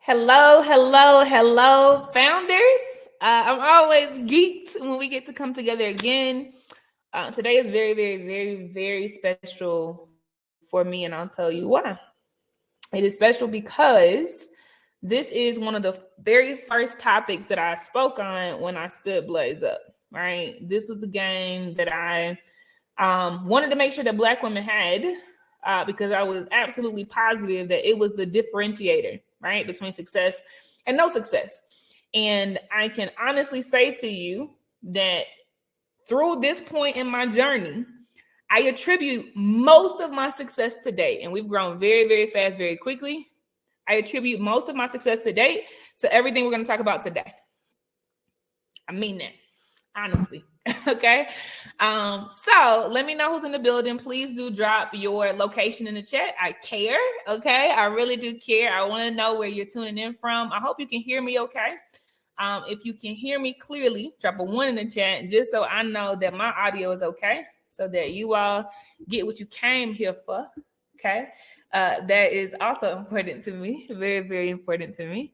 Hello, hello, hello, founders. I'm always geeked when we get to come together again. Today is very, very, very, very special for me, and I'll tell you why. It is special because this is one of the very first topics that I spoke on when I stood Blaze up, right? This was the game that I wanted to make sure that Black women had because I was absolutely positive that it was the differentiator, right, between success and no success. And I can honestly say to you that through this point in my journey, I attribute most of my success to date, and we've grown very, very fast, very quickly. I attribute most of my success to date to everything we're going to talk about today. I mean that, honestly. Okay. So let me know who's in the building. Please do drop your location in the chat. I care. Okay. I really do care. I want to know where you're tuning in from. I hope you can hear me okay. If you can hear me clearly, drop a 1 in the chat just so I know that my audio is okay, so that you all get what you came here for. Okay. That is also important to me. Very, very important to me.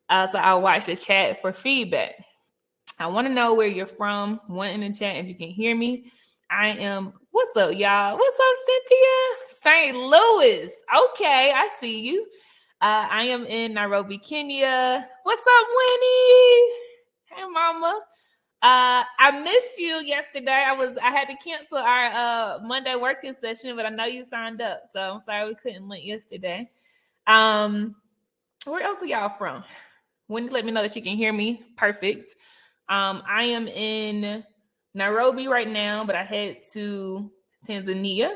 So I'll watch the chat for feedback. I want to know where you're from. 1 in the chat if you can hear me. What's up, y'all? What's up, Cynthia? St. Louis. Okay, I see you. I am in Nairobi, Kenya. What's up, Winnie? Hey, mama. I missed you yesterday. I had to cancel our Monday working session, but I know you signed up. So I'm sorry we couldn't link yesterday. Where else are y'all from? Wendy, let me know that you can hear me. Perfect. I am in Nairobi right now, but I head to Tanzania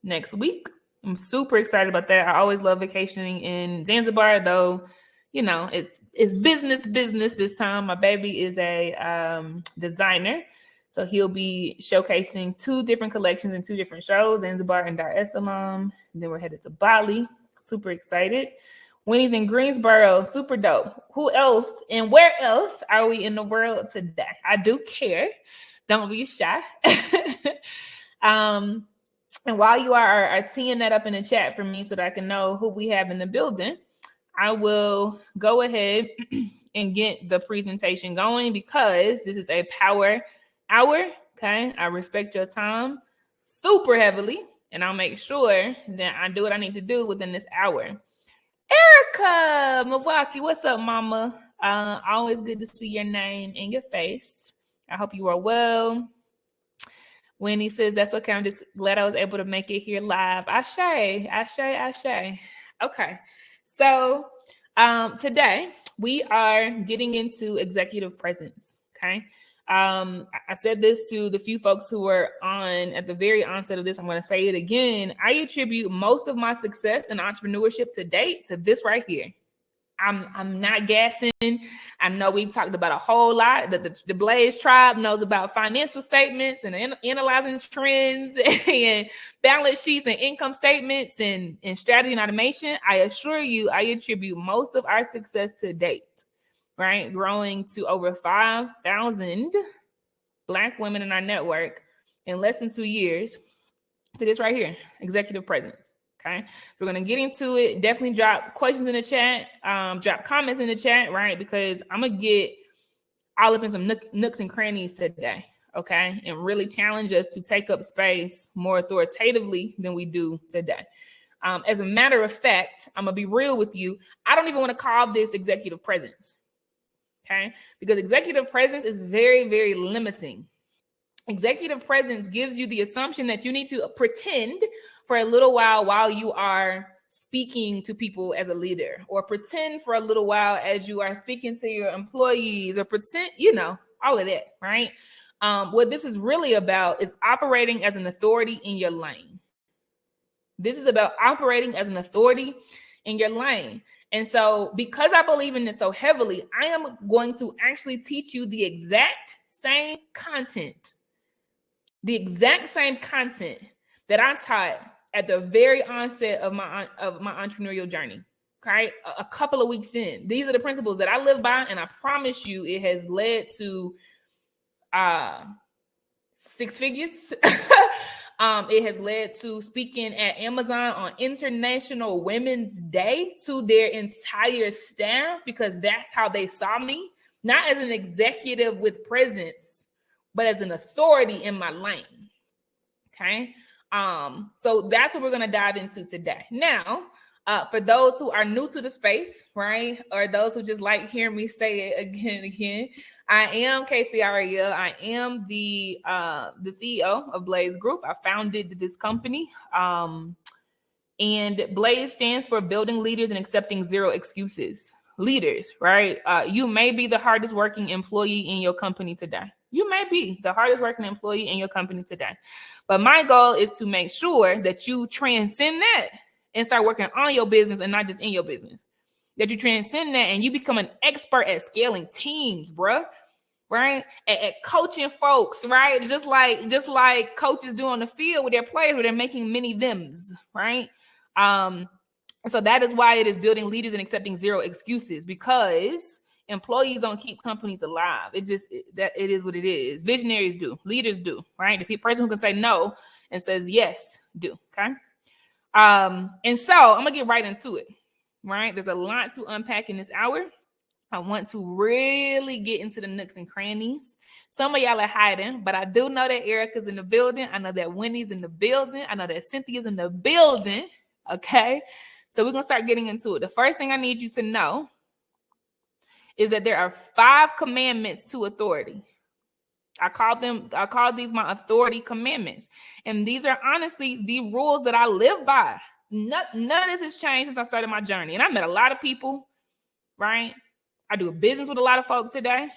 next week. I'm super excited about that. I always love vacationing in Zanzibar, though, you know, it's business this time. My baby is a designer, so he'll be showcasing 2 different collections and 2 different shows, Zanzibar and Dar es Salaam. And then we're headed to Bali. Super excited. Winnie's in Greensboro, super dope. Who else and where else are we in the world today? I do care. Don't be shy. And while you are teeing that up in the chat for me so that I can know who we have in the building, I will go ahead and get the presentation going because this is a power hour. Okay, I respect your time super heavily, and I'll make sure that I do what I need to do within this hour. Erica Milwaukee, what's up, mama? Always good to see your name and your face. I hope you are well. Winnie says, that's okay. I'm just glad I was able to make it here live. Ashe. Okay. So today we are getting into executive presence. Okay. I said this to the few folks who were on at the very onset of this. I'm going to say it again. I attribute most of my success in entrepreneurship to date to this right here. I'm not gassing. I know we've talked about a whole lot. The Blaze tribe knows about financial statements and analyzing trends and balance sheets and income statements and strategy and automation. I assure you, I attribute most of our success to date, right? Growing to over 5,000 Black women in our network in less than 2 years to this right here, executive presence. Okay, we're going to get into it. Definitely drop questions in the chat, drop comments in the chat, right? Because I'm going to get all up in some nooks and crannies today, okay? And really challenge us to take up space more authoritatively than we do today. As a matter of fact, I'm going to be real with you. I don't even want to call this executive presence, okay? Because executive presence is very, very limiting. Executive presence gives you the assumption that you need to pretend for a little while you are speaking to people as a leader, or pretend for a little while as you are speaking to your employees, or pretend, you know, all of that, right? What this is really about is operating as an authority in your lane. This is about operating as an authority in your lane. And so because I believe in this so heavily, I am going to actually teach you the exact same content that I taught at the very onset of my entrepreneurial journey. Okay, a couple of weeks in, these are the principles that I live by, and I promise you, it has led to 6 figures It has led to speaking at Amazon on International Women's Day to their entire staff, because that's how they saw me, not as an executive with presence, but as an authority in my lane. Okay. So that's what we're going to dive into today. Now, for those who are new to the space, right, or those who just like hearing me say it again and again, I am Casey Ariel. I am the CEO of Blaze Group. I founded this company, and Blaze stands for Building Leaders and Accepting Zero Excuses. Leaders, right? You may be the hardest working employee in your company today. You may be the hardest working employee in your company today. But my goal is to make sure that you transcend that and start working on your business and not just in your business. That you transcend that and you become an expert at scaling teams, bruh. Right? At coaching folks, right? Just like coaches do on the field with their players, where they're making many thems, right? So that is why it is Building Leaders and Accepting Zero Excuses, because employees don't keep companies alive. It is what it is. Visionaries do. Leaders do, right? The person who can say no and says yes do, okay? And so I'm going to get right into it, right? There's a lot to unpack in this hour. I want to really get into the nooks and crannies. Some of y'all are hiding, but I do know that Erica's in the building. I know that Wendy's in the building. I know that Cynthia's in the building, okay? So we're going to start getting into it. The first thing I need you to know is that there are 5 commandments to authority. I call these my authority commandments. And these are honestly the rules that I live by. None of this has changed since I started my journey. And I met a lot of people, right? I do a business with a lot of folk today.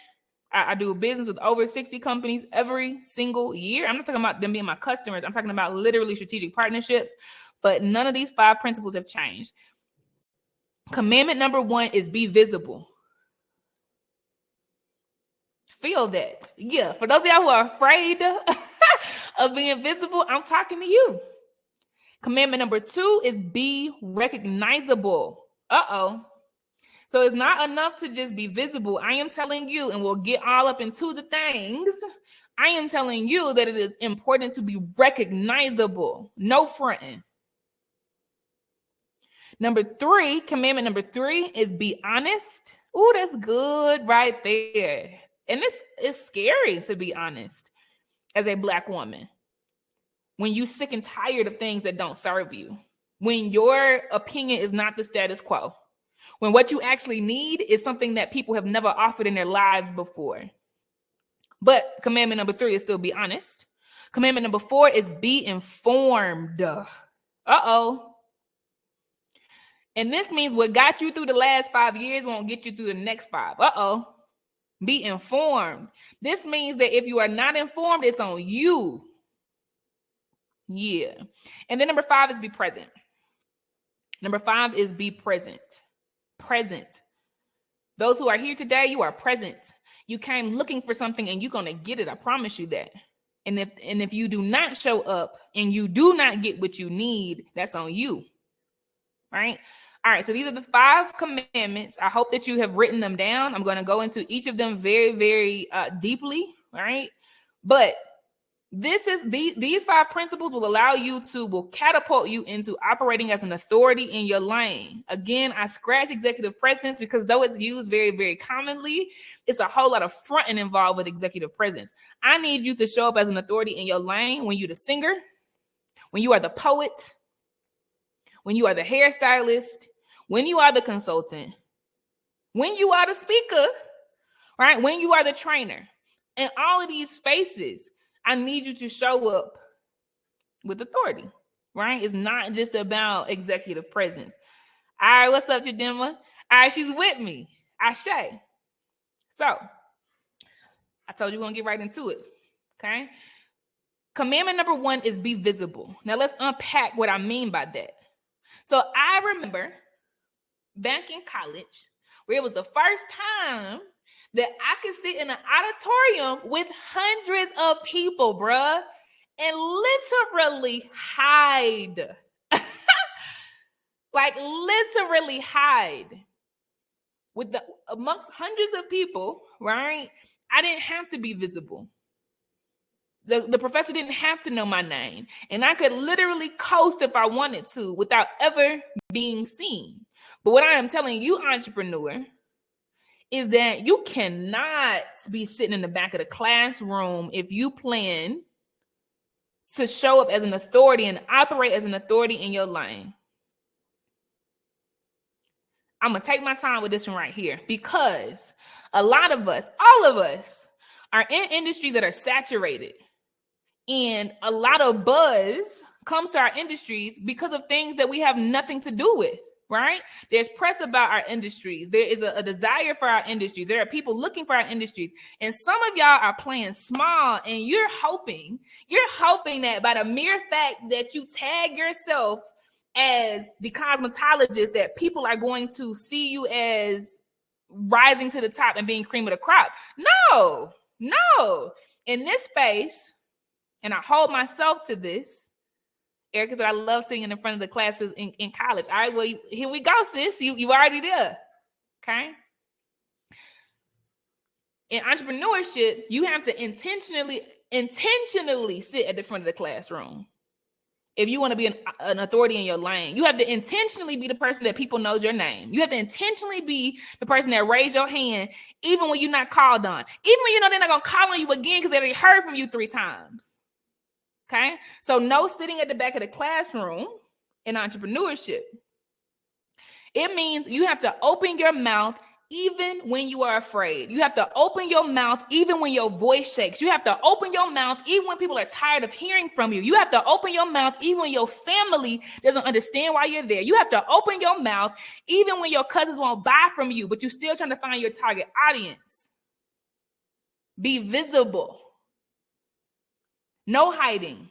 I do a business with over 60 companies every single year. I'm not talking about them being my customers. I'm talking about literally strategic partnerships. But none of these 5 principles have changed. Commandment number 1 is be visible. Feel that. Yeah, for those of y'all who are afraid of being visible, I'm talking to you. Commandment number 2 is be recognizable. So it's not enough to just be visible. I am telling you, and we'll get all up into the things, I am telling you that it is important to be recognizable. No fronting. Commandment number 3 is be honest. Oh, that's good right there. And this is scary, to be honest, as a Black woman. When you're sick and tired of things that don't serve you. When your opinion is not the status quo. When what you actually need is something that people have never offered in their lives before. But commandment number 3 is still be honest. Commandment number 4 is be informed. And this means what got you through the last 5 years won't get you through the next 5. Be informed. This means that if you are not informed, it's on you. Yeah. And then number 5 is be present. Number 5 is be present. Present. Those who are here today, you are present. You came looking for something and you're going to get it. I promise you that. And if you do not show up and you do not get what you need, that's on you. Right? All right. So these are the 5 commandments. I hope that you have written them down. I'm going to go into each of them very, very deeply. Right? But these 5 principles will catapult you into operating as an authority in your lane. Again, I scratch executive presence because though it's used very, very commonly, it's a whole lot of fronting involved with executive presence. I need you to show up as an authority in your lane when you're the singer, when you are the poet, when you are the hairstylist, when you are the consultant, when you are the speaker, right? When you are the trainer. In all of these spaces, I need you to show up with authority, right? It's not just about executive presence. All right, what's up, Jadema? All right, she's with me. Ashe. So, I told you we're going to get right into it, okay? Commandment number 1 is be visible. Now, let's unpack what I mean by that. So, I remember back in college where it was the first time that I could sit in an auditorium with hundreds of people, bruh, and literally hide. Like literally hide amongst hundreds of people, right? I didn't have to be visible. The professor didn't have to know my name. And I could literally coast if I wanted to without ever being seen. But what I am telling you, entrepreneur, is that you cannot be sitting in the back of the classroom if you plan to show up as an authority and operate as an authority in your lane. I'm going to take my time with this one right here, because a lot of us, all of us, are in industries that are saturated. And a lot of buzz comes to our industries because of things that we have nothing to do with, right? There's press about our industries. There is a desire for our industries. There are people looking for our industries. And some of y'all are playing small, and you're hoping that by the mere fact that you tag yourself as the cosmetologist, that people are going to see you as rising to the top and being cream of the crop. No. In this space, and I hold myself to this, Erica said, I love singing in front of the classes in college. All right, well, here we go, sis. You already there, okay? In entrepreneurship, you have to intentionally sit at the front of the classroom. If you want to be an authority in your lane, you have to intentionally be the person that people knows your name. You have to intentionally be the person that raise your hand, even when you're not called on. Even when you know they're not going to call on you again because they already heard from you 3 times. Okay? So no sitting at the back of the classroom in entrepreneurship. It means you have to open your mouth even when you are afraid. You have to open your mouth even when your voice shakes. You have to open your mouth even when people are tired of hearing from you. You have to open your mouth even when your family doesn't understand why you're there. You have to open your mouth even when your cousins won't buy from you, but you're still trying to find your target audience. Be visible. No hiding.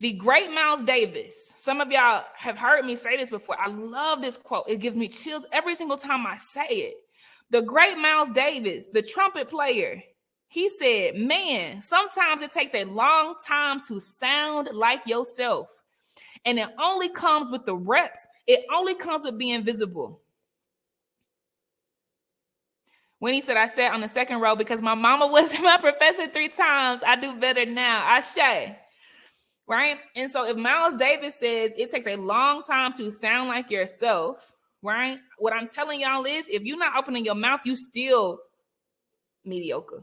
The great Miles Davis. Some of y'all have heard me say this before. I love this quote. It gives me chills every single time I say it. The great Miles Davis, the trumpet player, he said, man, sometimes it takes a long time to sound like yourself. And it only comes with the reps. It only comes with being visible. When he said, I sat on the second row because my mama was my professor 3 times. I do better now. Ashe. Right? And so if Miles Davis says it takes a long time to sound like yourself, right? What I'm telling y'all is, if you're not opening your mouth, you still mediocre.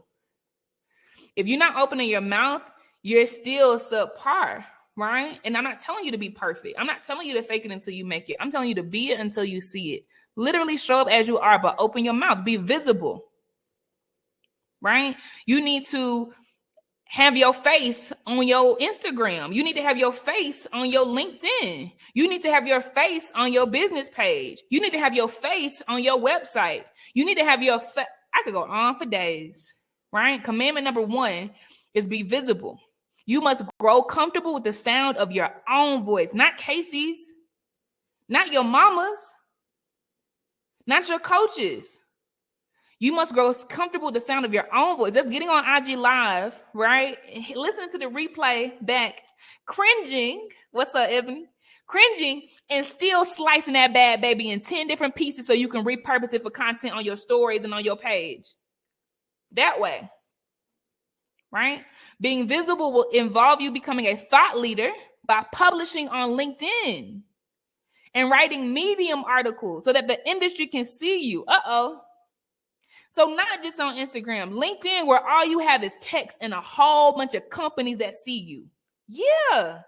If you're not opening your mouth, you're still subpar, right? And I'm not telling you to be perfect. I'm not telling you to fake it until you make it. I'm telling you to be it until you see it. Literally show up as you are, but open your mouth. Be visible, right? You need to have your face on your Instagram. You need to have your face on your LinkedIn. You need to have your face on your business page. You need to have your face on your website. You need to have your I could go on for days, right? Commandment number 1 is be visible. You must grow comfortable with the sound of your own voice, not Casey's, not your mama's, not your coach's. You must grow comfortable with the sound of your own voice. Just getting on IG Live, right? Listening to the replay back, cringing. What's up, Ebony? Cringing and still slicing that bad baby in 10 different pieces so you can repurpose it for content on your stories and on your page. That way, right? Being visible will involve you becoming a thought leader by publishing on LinkedIn and writing Medium articles so that the industry can see you. So not just on Instagram, LinkedIn, where all you have is text and a whole bunch of companies that see you. Yeah.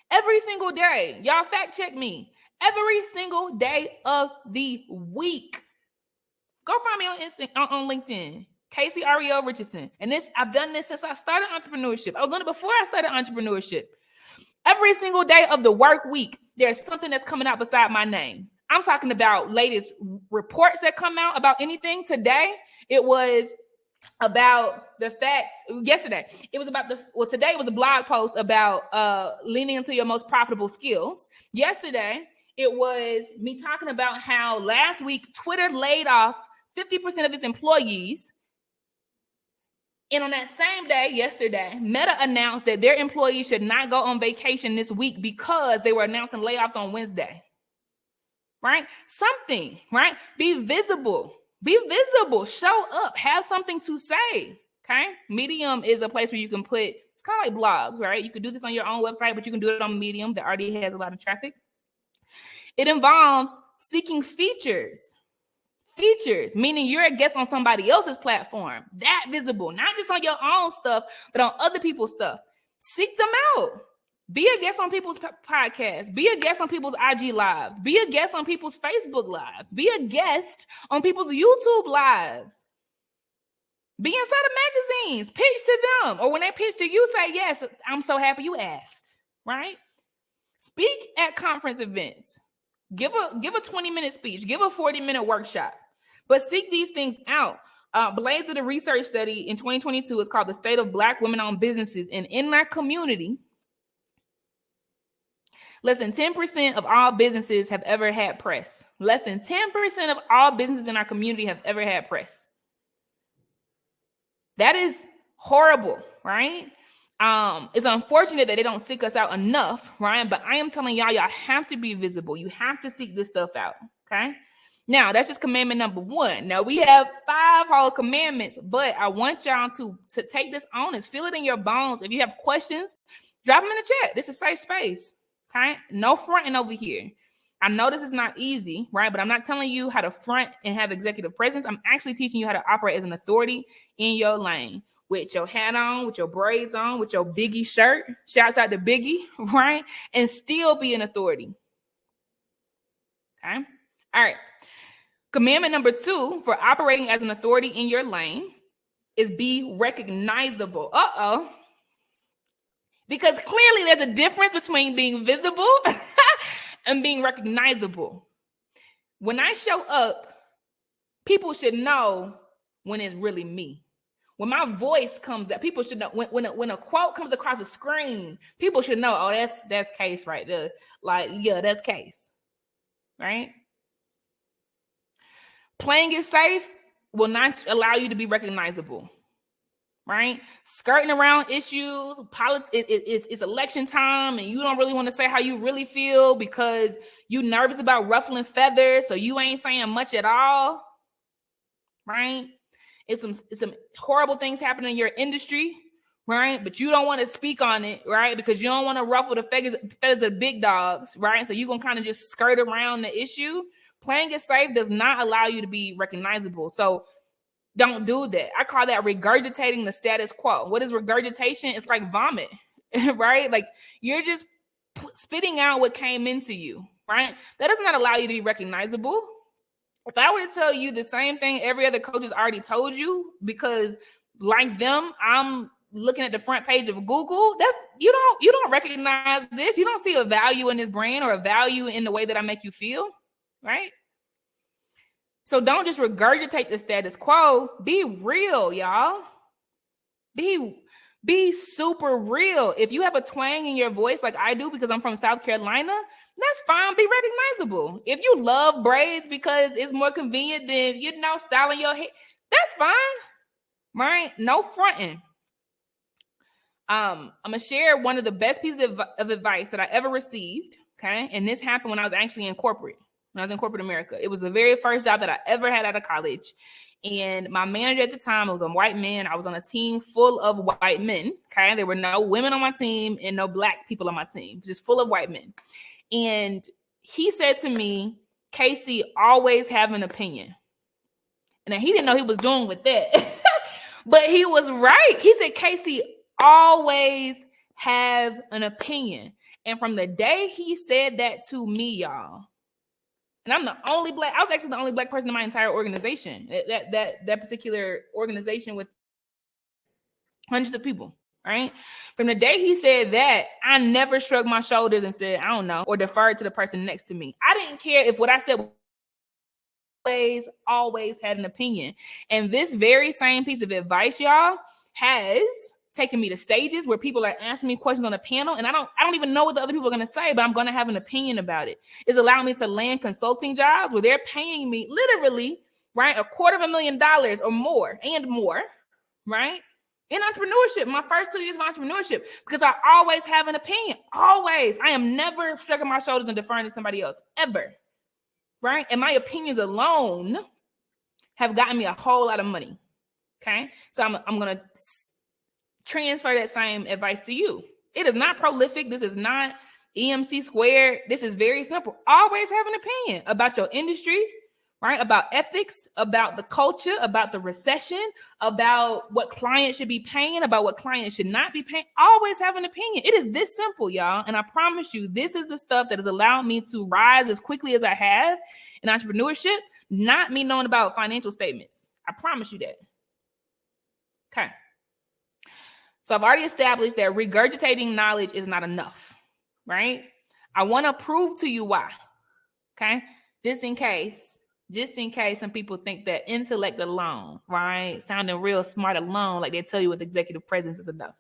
Every single day. Y'all fact check me. Every single day of the week. Go find me on LinkedIn. Casey Ariel Richardson. And I've done this since I started entrepreneurship. I was doing it before I started entrepreneurship. Every single day of the work week, there's something that's coming out beside my name. I'm talking about latest reports that come out about anything. Today, it was about the fact, yesterday, it was about today it was a blog post about leaning into your most profitable skills. Yesterday, it was me talking about how last week, Twitter laid off 50% of its employees. And on that same day, yesterday, Meta announced that their employees should not go on vacation this week because they were announcing layoffs on Wednesday. Right? Something, right? Be visible. Be visible. Show up. Have something to say. Okay. Medium is a place where you can put, it's kind of like blogs, right? You could do this on your own website, but you can do it on Medium that already has a lot of traffic. It involves seeking features, meaning you're a guest on somebody else's platform, that visible, not just on your own stuff, but on other people's stuff. Seek them out. Be a guest on people's podcasts. Be a guest on people's IG lives. Be a guest on people's Facebook lives. Be a guest on people's YouTube lives. Be inside of magazines. Pitch to them. Or when they pitch to you, say, yes, I'm so happy you asked, right? Speak at conference events. Give a 20-minute speech. Give a 40-minute workshop. But seek these things out. Blaze did a research study in 2022. It's called The State of Black Women-Owned Businesses. And in that community, less than 10% of all businesses have ever had press. Less than 10% of all businesses in our community have ever had press. That is horrible, right? It's unfortunate that they don't seek us out enough, right? But I am telling y'all have to be visible. You have to seek this stuff out, okay? Now, that's just commandment number 1. Now, we have 5 whole commandments, but I want y'all to take this honest. Feel it in your bones. If you have questions, drop them in the chat. This is a safe space, okay? No fronting over here. I know this is not easy, right? But I'm not telling you how to front and have executive presence. I'm actually teaching you how to operate as an authority in your lane. With your hat on, with your braids on, with your Biggie shirt. Shouts out to Biggie, right? And still be an authority. Okay? All right. Commandment number 2 for operating as an authority in your lane is be recognizable. Because clearly there's a difference between being visible and being recognizable. When I show up, people should know when it's really me. When my voice comes out, people should know. When a quote comes across the screen, people should know, oh, that's Case right there. Like, yeah, that's Case, right? Playing it safe will not allow you to be recognizable, right? Skirting around issues, it's election time, and you don't really want to say how you really feel because you're nervous about ruffling feathers, so you ain't saying much at all, right? It's some horrible things happening in your industry, right? But you don't want to speak on it, right? Because you don't want to ruffle the feathers of the big dogs, right? So you're going to kind of just skirt around the issue. Playing it safe does not allow you to be recognizable. So don't do that. I call that regurgitating the status quo. What is regurgitation? It's like vomit, right? Like you're just spitting out what came into you, right? That does not allow you to be recognizable. If I were to tell you the same thing every other coach has already told you, because like them, I'm looking at the front page of Google, that's you don't recognize this. You don't see a value in this brand or a value in the way that I make you feel, right? So don't just regurgitate the status quo. Be real, y'all. Be super real. If you have a twang in your voice like I do because I'm from South Carolina, that's fine. Be recognizable. If you love braids because it's more convenient than, styling your hair, that's fine, right? No fronting. I'm going to share one of the best pieces of advice that I ever received, okay? And this happened when I was actually in corporate, America. It was the very first job that I ever had out of college. And my manager at the time, it was a white man. I was on a team full of white men, okay? There were no women on my team and no black people on my team, just full of white men. And he said to me, Casey, always have an opinion. And he didn't know he was doing with that. But he was right. He said, Casey, always have an opinion. And from the day he said that to me, y'all, and I was actually the only black person in my entire organization, that particular organization with hundreds of people. Right? From the day he said that, I never shrugged my shoulders and said, I don't know, or deferred to the person next to me. I didn't care if what I said always had an opinion. And this very same piece of advice, y'all, has taken me to stages where people are asking me questions on a panel, and I don't even know what the other people are going to say, but I'm going to have an opinion about it. It's allowing me to land consulting jobs where they're paying me literally, right, $250,000 or more and more, right? In entrepreneurship, my first 2 years of entrepreneurship, because I always have an opinion. Always. I am never shrugging my shoulders and deferring to somebody else, ever. Right? And my opinions alone have gotten me a whole lot of money. Okay. So I'm going to transfer that same advice to you. It is not prolific. This is not EMC squared. This is very simple. Always have an opinion about your industry, right? About ethics, about the culture, about the recession, about what clients should be paying, about what clients should not be paying. Always have an opinion. It is this simple, y'all. And I promise you, this is the stuff that has allowed me to rise as quickly as I have in entrepreneurship, not me knowing about financial statements. I promise you that. Okay. So I've already established that regurgitating knowledge is not enough, right? I want to prove to you why, okay? Just in case some people think that intellect alone, right? Sounding real smart alone, like they tell you with executive presence is enough.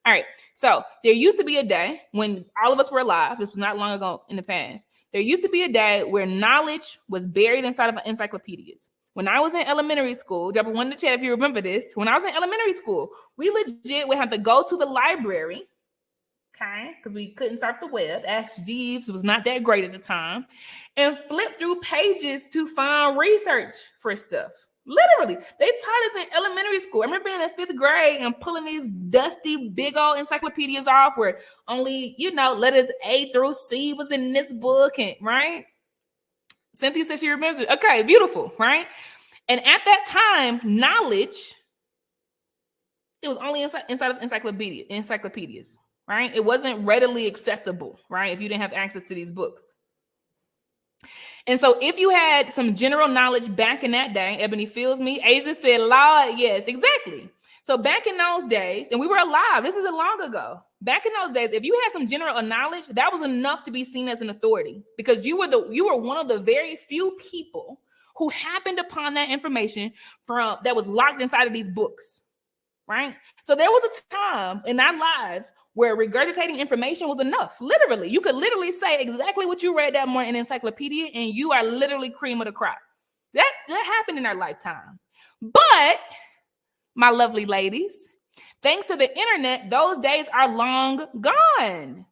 All right, so there used to be a day when all of us were alive. This was not long ago in the past. There used to be a day where knowledge was buried inside of encyclopedias. When I was in elementary school, drop a one in the chat if you remember this. When I was in elementary school, we legit would have to go to the library, okay, because we couldn't surf the web. Ask Jeeves was not that great at the time, and flip through pages to find research for stuff. Literally, they taught us in elementary school. I remember being in 5th grade and pulling these dusty, big old encyclopedias off where only, letters A through C was in this book, and right? Cynthia says she remembers. Okay, beautiful, right? And at that time, knowledge, it was only inside of encyclopedias, right? It wasn't readily accessible, right? If you didn't have access to these books. And so if you had some general knowledge back in that day, Ebony feels me. Asia said, Lord, yes, exactly. So back in those days, and we were alive, this isn't long ago. Back in those days, if you had some general knowledge, that was enough to be seen as an authority because you were one of the very few people who happened upon that information that was locked inside of these books, right? So there was a time in our lives where regurgitating information was enough. Literally, you could literally say exactly what you read that morning in encyclopedia, and you are literally cream of the crop. That happened in our lifetime. But my lovely ladies, thanks to the internet, those days are long gone.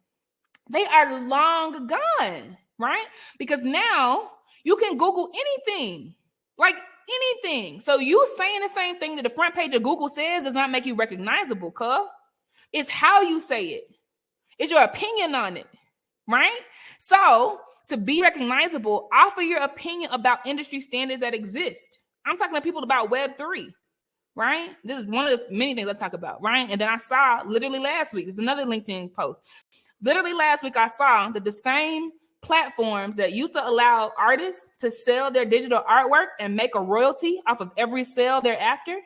They are long gone, right? Because now you can Google anything, like anything. So you saying the same thing that the front page of Google says does not make you recognizable, cuz. It's how you say it. It's your opinion on it, right? So to be recognizable, offer your opinion about industry standards that exist. I'm talking to people about Web3. Right? This is one of the many things I talk about, right? And then I saw literally last week, there's another LinkedIn post. Literally last week, I saw that the same platforms that used to allow artists to sell their digital artwork and make a royalty off of every sale thereafter,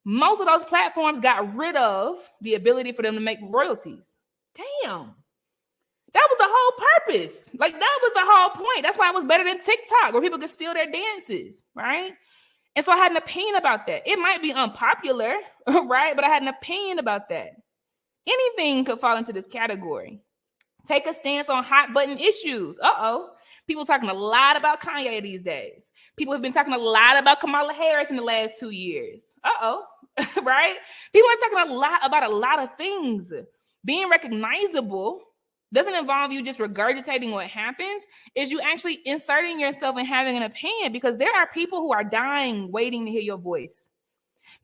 most of those platforms got rid of the ability for them to make royalties. Damn. That was the whole purpose. Like, that was the whole point. That's why it was better than TikTok, where people could steal their dances, right? And so I had an opinion about that. It might be unpopular, right? But I had an opinion about that. Anything could fall into this category. Take a stance on hot button issues. People talking a lot about Kanye these days. People have been talking a lot about Kamala Harris in the last 2 years. Right? People are talking a lot about a lot of things. Being recognizable doesn't involve you just regurgitating what happens. Is you actually inserting yourself and having an opinion, because there are people who are dying waiting to hear your voice.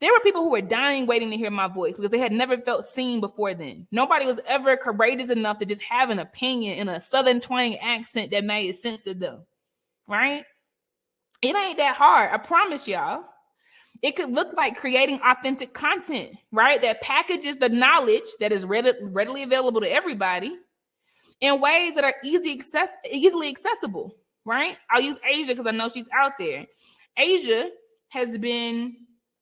There were people who were dying waiting to hear my voice because they had never felt seen before then. Nobody was ever courageous enough to just have an opinion in a Southern twang accent that made sense to them, right? It ain't that hard, I promise y'all. It could look like creating authentic content, right? That packages the knowledge that is readily available to everybody in ways that are easily accessible, right? I'll use Asia because I know she's out there. Asia has been,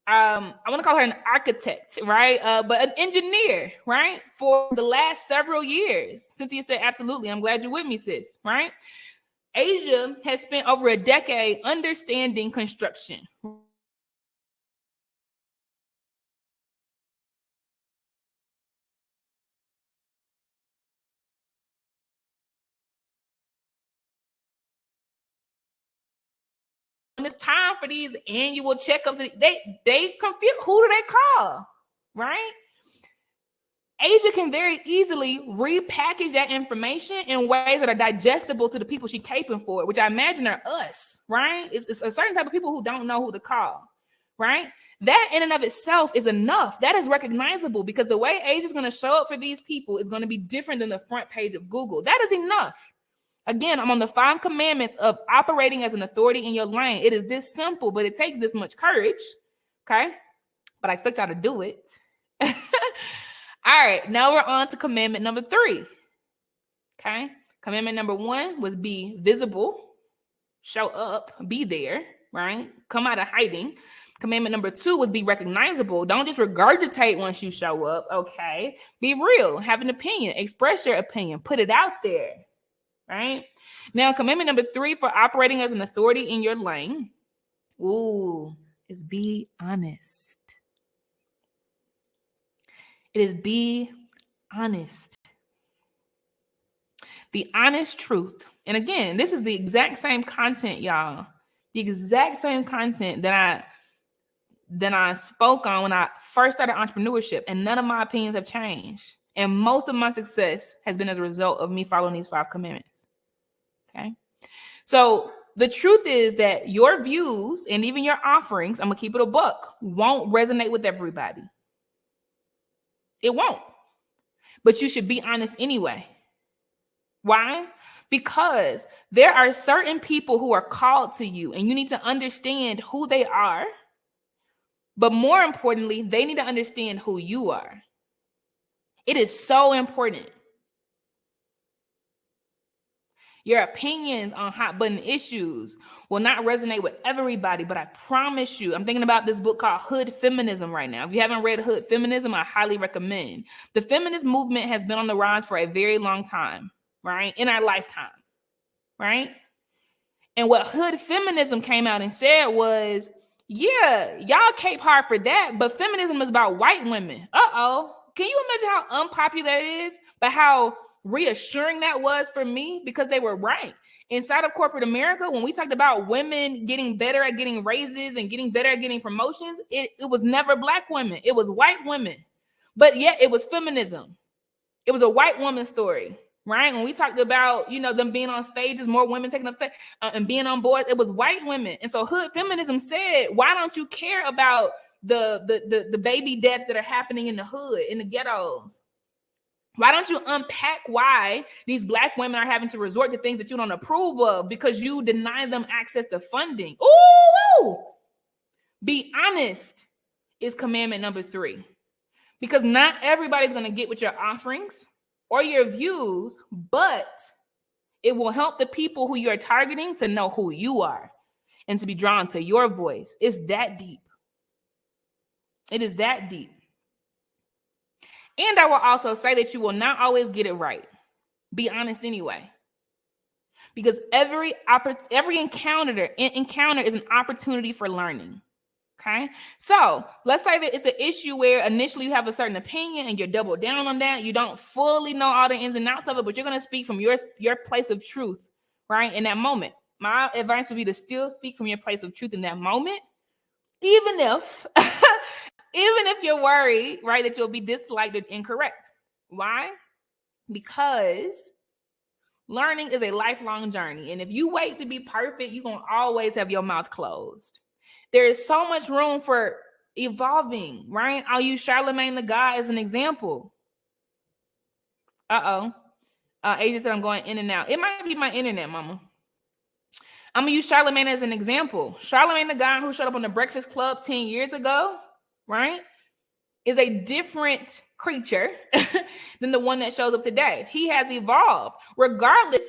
I want to call her an architect, right? But an engineer, right? For the last several years. Cynthia said, absolutely. I'm glad you're with me, sis, right? Asia has spent over a decade understanding construction. When it's time for these annual checkups, they confuse, who do they call, right? Asia can very easily repackage that information in ways that are digestible to the people she's caping for, which I imagine are us, right? It's a certain type of people who don't know who to call, right? That in and of itself is enough. That is recognizable because the way Asia is going to show up for these people is going to be different than the front page of Google. That is enough. Again, I'm on the 5 commandments of operating as an authority in your lane. It is this simple, but it takes this much courage. Okay. But I expect y'all to do it. All right. Now we're on to commandment number 3. Okay. Commandment number 1 was be visible, show up, be there, right? Come out of hiding. Commandment number 2 was be recognizable. Don't just regurgitate once you show up. Okay. Be real, have an opinion, express your opinion, put it out there. Right now, commandment number 3 for operating as an authority in your lane, is be honest. It is be honest. The honest truth. And again, this is the exact same content, y'all. The exact same content that I spoke on when I first started entrepreneurship, and none of my opinions have changed. And most of my success has been as a result of me following these 5 commandments. Okay. So the truth is that your views and even your offerings, I'm going to keep it a buck, won't resonate with everybody. It won't. But you should be honest anyway. Why? Because there are certain people who are called to you, and you need to understand who they are. But more importantly, they need to understand who you are. It is so important. Your opinions on hot button issues will not resonate with everybody, but I promise you, I'm thinking about this book called Hood Feminism right now. If you haven't read Hood Feminism, I highly recommend. The feminist movement has been on the rise for a very long time, right? In our lifetime, right? And what Hood Feminism came out and said was, yeah, y'all cape hard for that, but feminism is about white women. Can you imagine how unpopular it is, but how reassuring that was for me? Because they were right. Inside of corporate America, when we talked about women getting better at getting raises and getting better at getting promotions, it was never black women. It was white women. But yet it was feminism. It was a white woman story, right? When we talked about, them being on stages, more women taking up stage and being on board, it was white women. And so Hood Feminism said, why don't you care about the baby deaths that are happening in the hood, in the ghettos? Why don't you unpack why these black women are having to resort to things that you don't approve of because you deny them access to funding? Ooh! Be honest is commandment number 3. Because not everybody's going to get with your offerings or your views, but it will help the people who you're targeting to know who you are and to be drawn to your voice. It's that deep. It is that deep. And I will also say that you will not always get it right. Be honest anyway. Because every encounter is an opportunity for learning. Okay. So let's say that it's an issue where initially you have a certain opinion and you're double down on that. You don't fully know all the ins and outs of it, but you're going to speak from your place of truth, right? In that moment. My advice would be to still speak from your place of truth in that moment, even if you're worried, right, that you'll be disliked or incorrect. Why? Because learning is a lifelong journey. And if you wait to be perfect, you're going to always have your mouth closed. There is so much room for evolving, right? I'll use Charlamagne tha God as an example. Asia said I'm going in and out. It might be my internet, mama. I'm going to use Charlamagne as an example. Charlamagne tha God, who showed up on the Breakfast Club 10 years ago, right, is a different creature than the one that shows up today. He has evolved regardless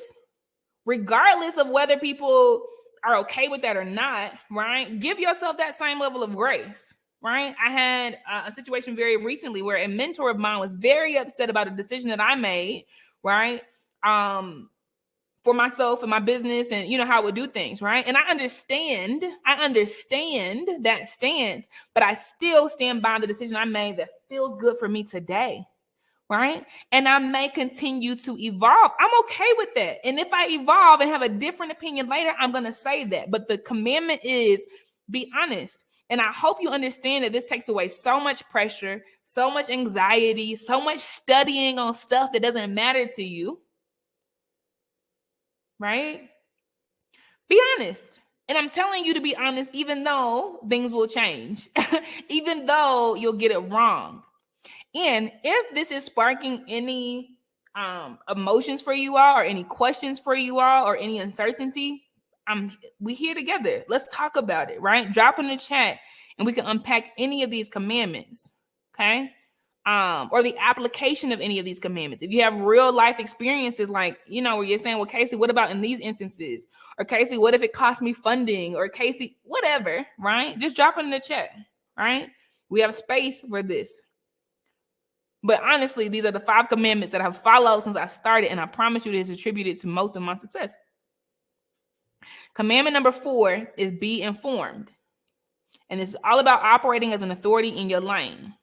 of whether people are okay with that or not, right? Give yourself that same level of grace, right? I had a situation very recently where a mentor of mine was very upset about a decision that I made, right? For myself and my business and how I would do things, right? And I understand that stance, but I still stand by the decision I made that feels good for me today, right? And I may continue to evolve. I'm okay with that. And if I evolve and have a different opinion later, I'm going to say that. But the commandment is be honest. And I hope you understand that this takes away so much pressure, so much anxiety, so much studying on stuff that doesn't matter to you. Right? Be honest. And I'm telling you to be honest, even though things will change, even though you'll get it wrong. And if this is sparking any emotions for you all, or any questions for you all, or any uncertainty, we here together. Let's talk about it, right? Drop in the chat and we can unpack any of these commandments, okay? Or the application of any of these commandments. If you have real life experiences, like, you know, where you're saying, well, Casey, what about in these instances? Or Casey, what if it cost me funding? Or Casey, whatever, right? Just drop it in the chat, right? We have space for this. But honestly, these are the 5 commandments that I've followed since I started, and I promise you this is attributed to most of my success. Commandment number 4 is be informed. And it's all about operating as an authority in your lane,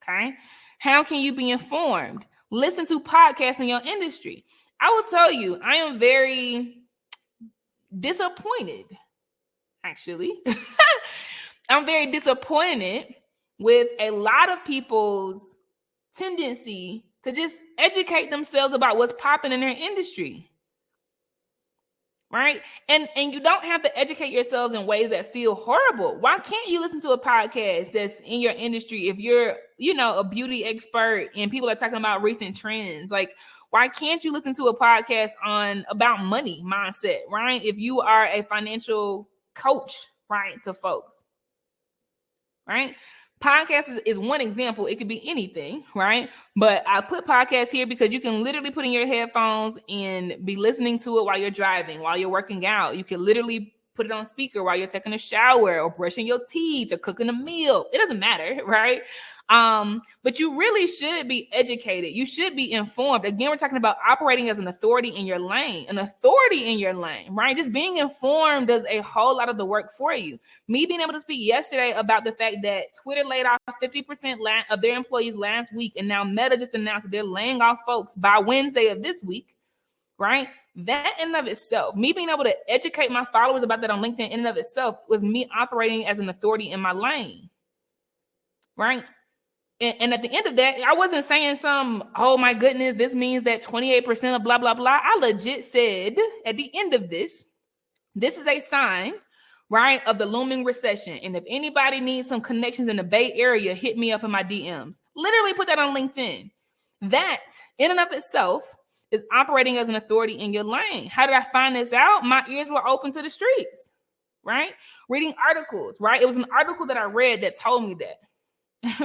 okay? How can you be informed? Listen to podcasts in your industry. I will tell you, I am very disappointed, actually. I'm very disappointed with a lot of people's tendency to just educate themselves about what's popping in their industry. Right? And you don't have to educate yourselves in ways that feel horrible. Why can't you listen to a podcast that's in your industry if you're, you know, a beauty expert and people are talking about recent trends? Like, why can't you listen to a podcast about money mindset, right? If you are a financial coach, right, to folks, right? Podcast is one example. It could be anything, right? But I put podcasts here because you can literally put in your headphones and be listening to it while you're driving, while you're working out. You can literally put it on speaker while you're taking a shower or brushing your teeth or cooking a meal. It doesn't matter, right? But you really should be educated. You should be informed. Again, we're talking about operating as an authority in your lane, right? Just being informed does a whole lot of the work for you. Me being able to speak yesterday about the fact that Twitter laid off 50% of their employees last week, and now Meta just announced that they're laying off folks by Wednesday of this week, right? That in and of itself, me being able to educate my followers about that on LinkedIn in and of itself was me operating as an authority in my lane, right? And at the end of that, I wasn't saying oh my goodness, this means that 28% of blah, blah, blah. I legit said at the end of this is a sign, right, of the looming recession. And if anybody needs some connections in the Bay Area, hit me up in my DMs. Literally put that on LinkedIn. That in and of itself is operating as an authority in your lane. How did I find this out? My ears were open to the streets, right? Reading articles, right? It was an article that I read that told me that,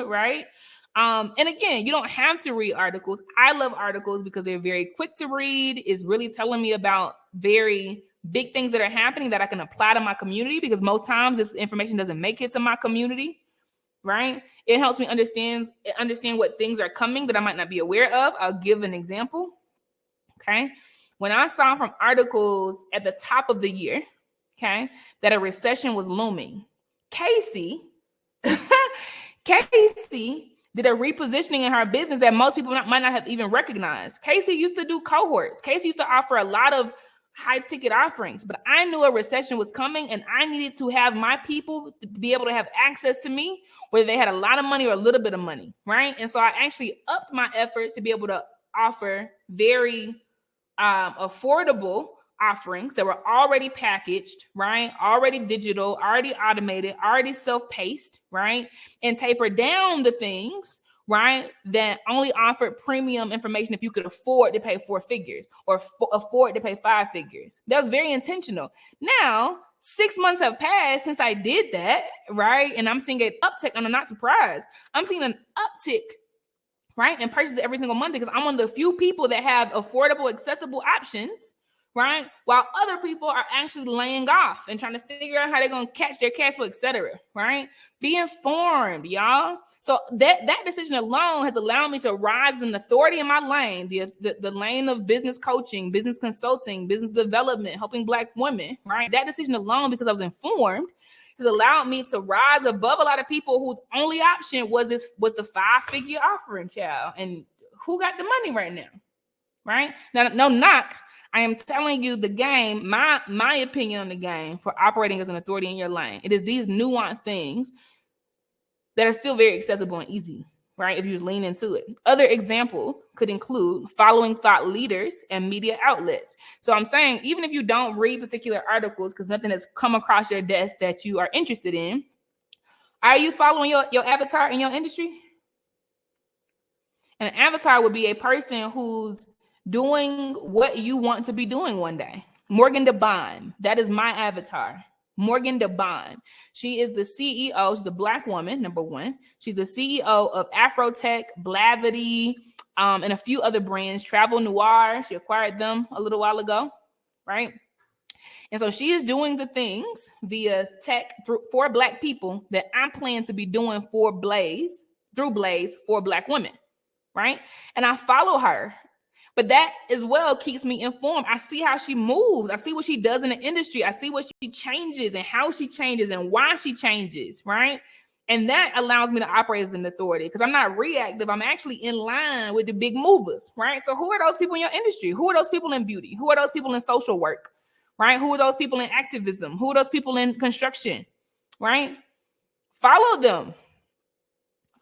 right? And again, you don't have to read articles. I love articles because they're very quick to read. It's really telling me about very big things that are happening that I can apply to my community, because most times this information doesn't make it to my community, right? It helps me understand what things are coming that I might not be aware of. I'll give an example. Okay. When I saw from articles at the top of the year, okay, that a recession was looming, Casey did a repositioning in her business that most people might not have even recognized. Casey used to do cohorts. Casey used to offer a lot of high ticket offerings, but I knew a recession was coming and I needed to have my people to be able to have access to me, whether they had a lot of money or a little bit of money, right? And so I actually upped my efforts to be able to offer very affordable offerings that were already packaged, right? Already digital, already automated, already self-paced, right? And taper down the things, right, that only offered premium information if you could afford to pay 4 figures or afford to pay 5 figures. That was very intentional. Now, 6 months have passed since I did that, right? And I'm seeing an uptick, and I'm not surprised. I'm seeing an uptick, right, and purchases every single month because I'm one of the few people that have affordable, accessible options, right? While other people are actually laying off and trying to figure out how they're going to catch their cash flow, et cetera, right? Be informed, y'all. So that decision alone has allowed me to rise as an authority in my lane, the lane of business coaching, business consulting, business development, helping Black women, right? That decision alone, because I was informed, has allowed me to rise above a lot of people whose only option was the 5-figure offering, child. And who got the money right now, right? Now, no knock. I am telling you the game, my opinion on the game for operating as an authority in your lane. It is these nuanced things that are still very accessible and easy, right? If you just lean into it. Other examples could include following thought leaders and media outlets. So I'm saying, even if you don't read particular articles because nothing has come across your desk that you are interested in, are you following your avatar in your industry? An avatar would be a person who's doing what you want to be doing one day. Morgan DeBond, that is my avatar. Morgan DeBond. She is the CEO. She's a Black woman, number one. She's the CEO of Afrotech, Blavity, and a few other brands. Travel Noir. She acquired them a little while ago, right? And so she is doing the things via tech for Black people that I plan to be doing for Blaze, through Blaze, for Black women, right? And I follow her. But that as well keeps me informed. I see how she moves. I see what she does in the industry. I see what she changes and how she changes and why she changes, right? And that allows me to operate as an authority because I'm not reactive. I'm actually in line with the big movers, right? So who are those people in your industry? Who are those people in beauty? Who are those people in social work, right? Who are those people in activism? Who are those people in construction, right? Follow them.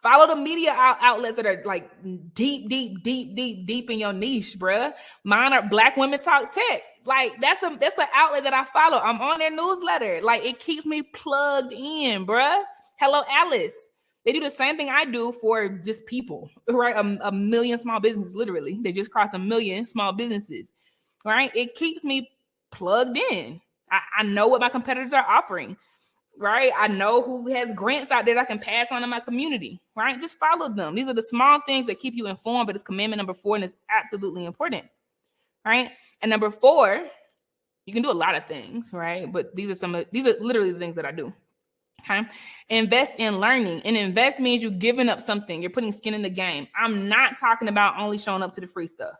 Follow the media outlets that are like deep in your niche, bruh. Mine are Black Women Talk Tech. Like that's an outlet that I follow. I'm on their newsletter. Like it keeps me plugged in, bruh. Hello, Alice. They do the same thing I do for just people, right? A million small businesses, literally. They just crossed 1 million small businesses, right? It keeps me plugged in. I know what my competitors are offering. Right? I know who has grants out there that I can pass on to my community, right? Just follow them. These are the small things that keep you informed, but it's commandment number 4, and it's absolutely important, right? And number 4, you can do a lot of things, right? But these are literally the things that I do, okay? Invest in learning. And invest means you're giving up something. You're putting skin in the game. I'm not talking about only showing up to the free stuff.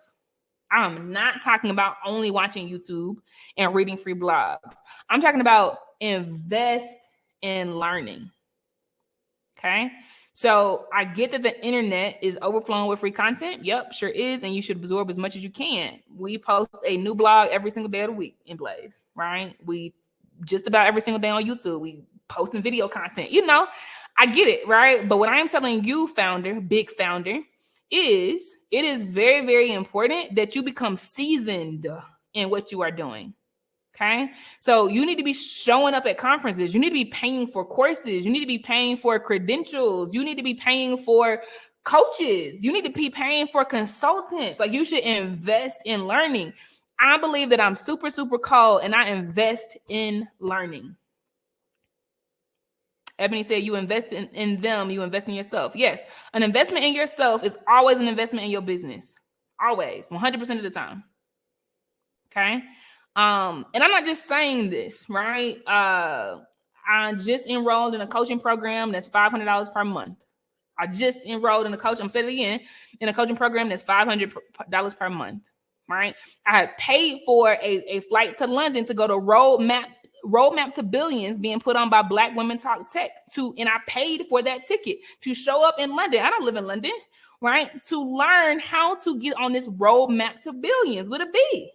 I'm not talking about only watching YouTube and reading free blogs. I'm talking about invest in learning. Okay. So I get that the internet is overflowing with free content. Yep, sure is. And you should absorb as much as you can. We post a new blog every single day of the week in Blaze, right? We just about every single day on YouTube. We posting video content. You know, I get it, right? But what I'm telling you, founder, big founder, is it is very, very important that you become seasoned in what you are doing. Okay. So you need to be showing up at conferences. You need to be paying for courses. You need to be paying for credentials. You need to be paying for coaches. You need to be paying for consultants. Like you should invest in learning. I believe that I'm super, super cold and I invest in learning. Ebony said you invest in them, you invest in yourself. Yes, an investment in yourself is always an investment in your business. Always, 100% of the time. Okay. And I'm not just saying this, right? I just enrolled in a coaching program that's $500 per month. I just enrolled in a coach. I'm saying it again, in a coaching program that's $500 per month, right? I had paid for a flight to London to go to Roadmap to Billions being put on by Black Women Talk Tech and I paid for that ticket to show up in London. I don't live in London, right? To learn how to get on this Roadmap to Billions with a B.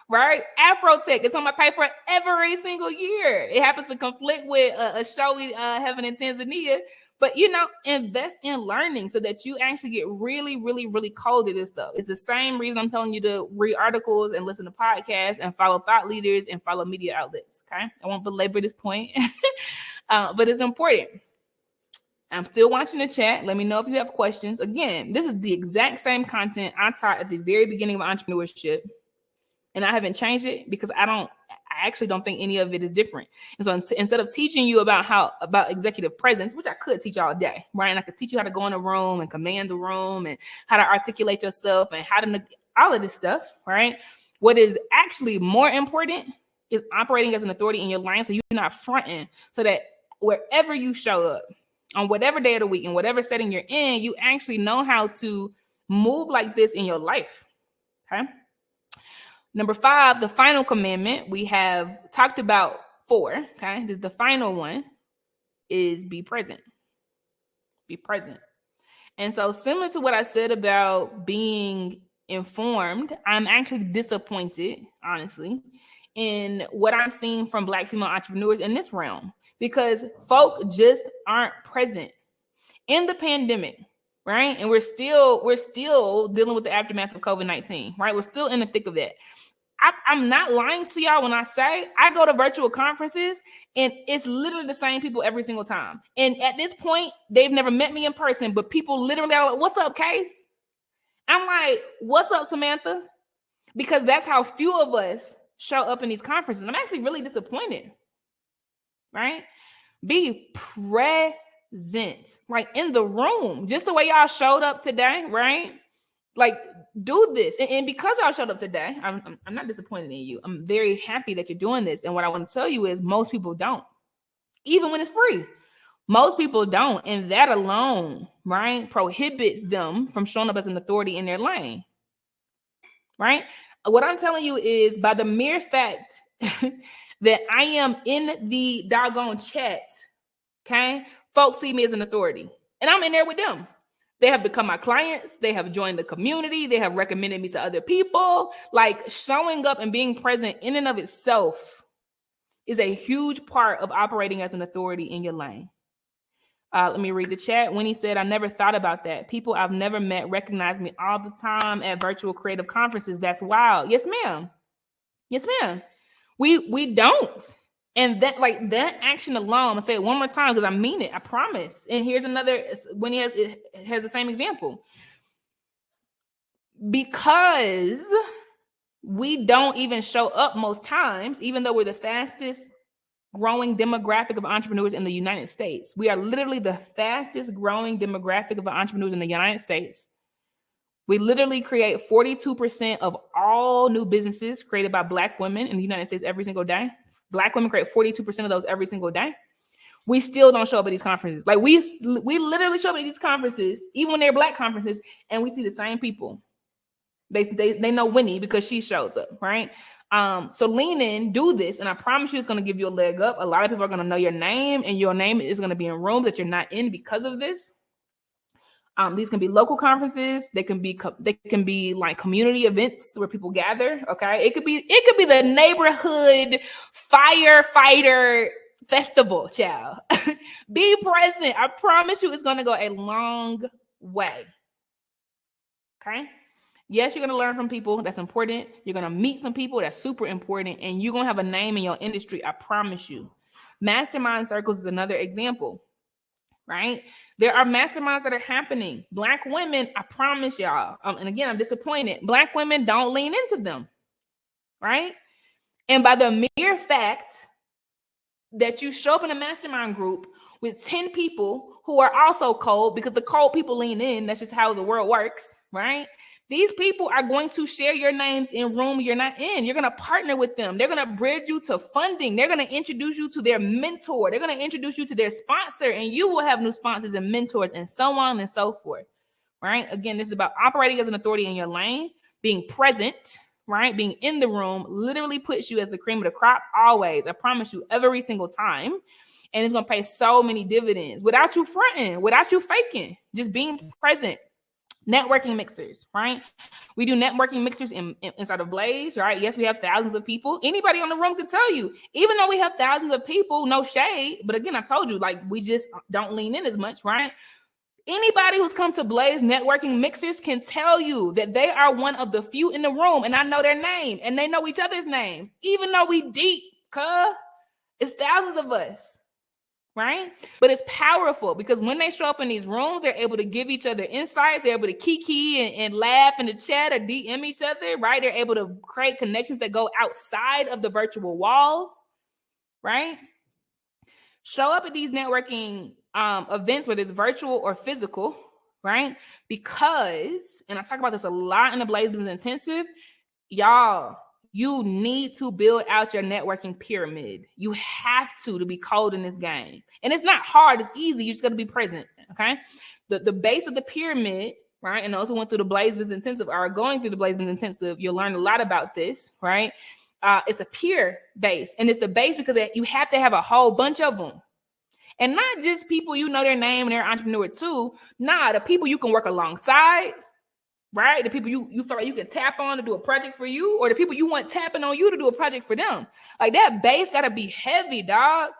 Right? Afrotech, it's on my pay for every single year. It happens to conflict with a show we having in Tanzania, but you know, invest in learning so that you actually get really, really, really cold at this stuff. It's the same reason I'm telling you to read articles and listen to podcasts and follow thought leaders and follow media outlets. Okay, I won't belabor this point, but it's important. I'm still watching the chat. Let me know if you have questions. Again, this is the exact same content I taught at the very beginning of entrepreneurship. And I haven't changed it because I actually don't think any of it is different. And so instead of teaching you about executive presence, which I could teach all day, right? And I could teach you how to go in a room and command the room and how to articulate yourself and how to all of this stuff, right? What is actually more important is operating as an authority in your line so you're not fronting, so that wherever you show up, on whatever day of the week, in whatever setting you're in, you actually know how to move like this in your life, okay? Number 5, the final commandment, we have talked about 4, okay? This is the final one, is be present. Be present. And so similar to what I said about being informed, I'm actually disappointed, honestly, in what I'm seeing from Black female entrepreneurs in this realm because folk just aren't present. in the pandemic, right? And we're still dealing with the aftermath of COVID-19, right? We're still in the thick of that. I'm not lying to y'all when I say I go to virtual conferences and it's literally the same people every single time. And at this point, they've never met me in person, but people literally are like, "What's up, Case?" I'm like, "What's up, Samantha?" Because that's how few of us show up in these conferences. I'm actually really disappointed, right? Be present, like in the room, just the way y'all showed up today, right? Like, do this. And because y'all showed up today, I'm not disappointed in you. I'm very happy that you're doing this. And what I want to tell you is most people don't, even when it's free. Most people don't. And that alone, right, prohibits them from showing up as an authority in their lane, right? What I'm telling you is by the mere fact that I am in the doggone chat, okay, folks see me as an authority. And I'm in there with them. They have become my clients. They have joined the community. They have recommended me to other people. Like, showing up and being present in and of itself is a huge part of operating as an authority in your lane. Let me read the chat. Winnie said, "I never thought about that. People I've never met recognize me all the time at virtual creative conferences. That's wild." Yes, ma'am. Yes, ma'am. We don't. And that, like, that action alone, I'm gonna say it one more time because I mean it, I promise. And here's another, when it has the same example. Because we don't even show up most times, even though we're the fastest growing demographic of entrepreneurs in the United States. We are literally the fastest growing demographic of entrepreneurs in the United States. We literally create 42% of all new businesses created by Black women in the United States every single day. Black women create 42% of those every single day. We still don't show up at these conferences. Like, we literally show up at these conferences, even when they're Black conferences, and we see the same people. They know Winnie because she shows up, right? So lean in, do this, and I promise you it's going to give you a leg up. A lot of people are going to know your name, and your name is going to be in rooms that you're not in because of this. These can be local conferences. They can be like community events where people gather. Okay, it could be the neighborhood firefighter festival, child. Be present. I promise you, it's going to go a long way. Okay. Yes, you're going to learn from people. That's important. You're going to meet some people. That's super important. And you're going to have a name in your industry. I promise you. Mastermind circles is another example, right? There are masterminds that are happening. Black women, I promise y'all. And again, I'm disappointed. Black women don't lean into them, right? And by the mere fact that you show up in a mastermind group with 10 people who are also cold, because the cold people lean in, that's just how the world works, right? These people are going to share your names in room you're not in. You're going to partner with them. They're going to bridge you to funding. They're going to introduce you to their mentor. They're going to introduce you to their sponsor, and you will have new sponsors and mentors and so on and so forth, right? Again, this is about operating as an authority in your lane, being present, right? Being in the room literally puts you as the cream of the crop always. I promise you, every single time. And it's going to pay so many dividends without you fronting, without you faking, just being present. Networking mixers, right? We do networking mixers inside of Blaze, right? Yes, we have thousands of people. Anybody on the room can tell you, even though we have thousands of people, no shade. But again, I told you, like, we just don't lean in as much, right? Anybody who's come to Blaze networking mixers can tell you that they are one of the few in the room, and I know their name, and they know each other's names, even though we deep, it's thousands of us. Right? But it's powerful because when they show up in these rooms, they're able to give each other insights. They're able to kiki and laugh in the chat or DM each other, right? They're able to create connections that go outside of the virtual walls, right? Show up at these networking events, whether it's virtual or physical, right? Because, and I talk about this a lot in the Blaze Business Intensive, y'all, you need to build out your networking pyramid. You have to be cold in this game. And it's not hard. It's easy. You just got to be present, okay? The base of the pyramid, right? And those who went through the Blaze Business Intensive are going through the Blaze Business Intensive. You'll learn a lot about this, right? It's a peer base. And it's the base because you have to have a whole bunch of them. And not just people you know their name and they're an entrepreneur too. Nah, the people you can work alongside, right? The people you feel like you can tap on to do a project for you, or the people you want tapping on you to do a project for them. Like, that base got to be heavy, dog.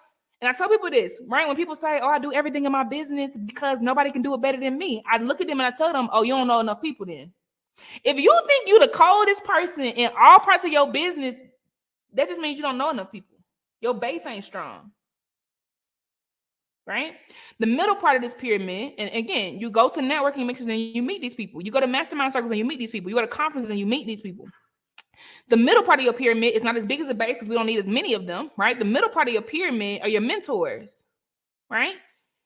And I tell people this, right? When people say, oh, I do everything in my business because nobody can do it better than me, I look at them and I tell them, oh, you don't know enough people then. If you think you're the coldest person in all parts of your business, that just means you don't know enough people. Your base ain't strong. Right? The middle part of this pyramid, and again, you go to networking mixes and you meet these people. You go to mastermind circles and you meet these people. You go to conferences and you meet these people. The middle part of your pyramid is not as big as the base because we don't need as many of them, right? The middle part of your pyramid are your mentors, right?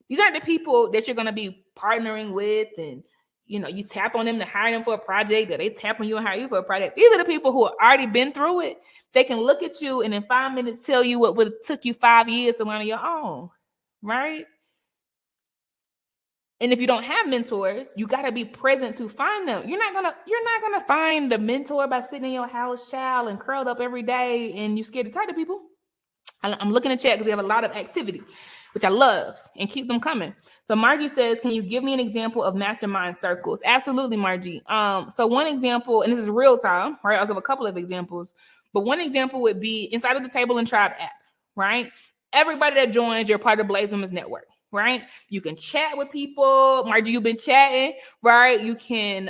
These aren't the people that you're going to be partnering with and, you know, you tap on them to hire them for a project, or they tap on you and hire you for a project. These are the people who have already been through it. They can look at you and in 5 minutes tell you what would have took you 5 years to learn on your own. Right? And if you don't have mentors, you got to be present to find them. You're not gonna find the mentor by sitting in your house, child, and curled up every day and you scared to talk to people. I'm looking at chat because we have a lot of activity, which I love, and keep them coming. So Margie says, can you give me an example of mastermind circles? Absolutely, Margie. So one example, and this is real time, right? I'll give a couple of examples, but one example would be inside of the Table and Tribe app, right? Everybody that joins, you're part of the Blaze Women's Network, right? You can chat with people. Margie, you've been chatting, right? You can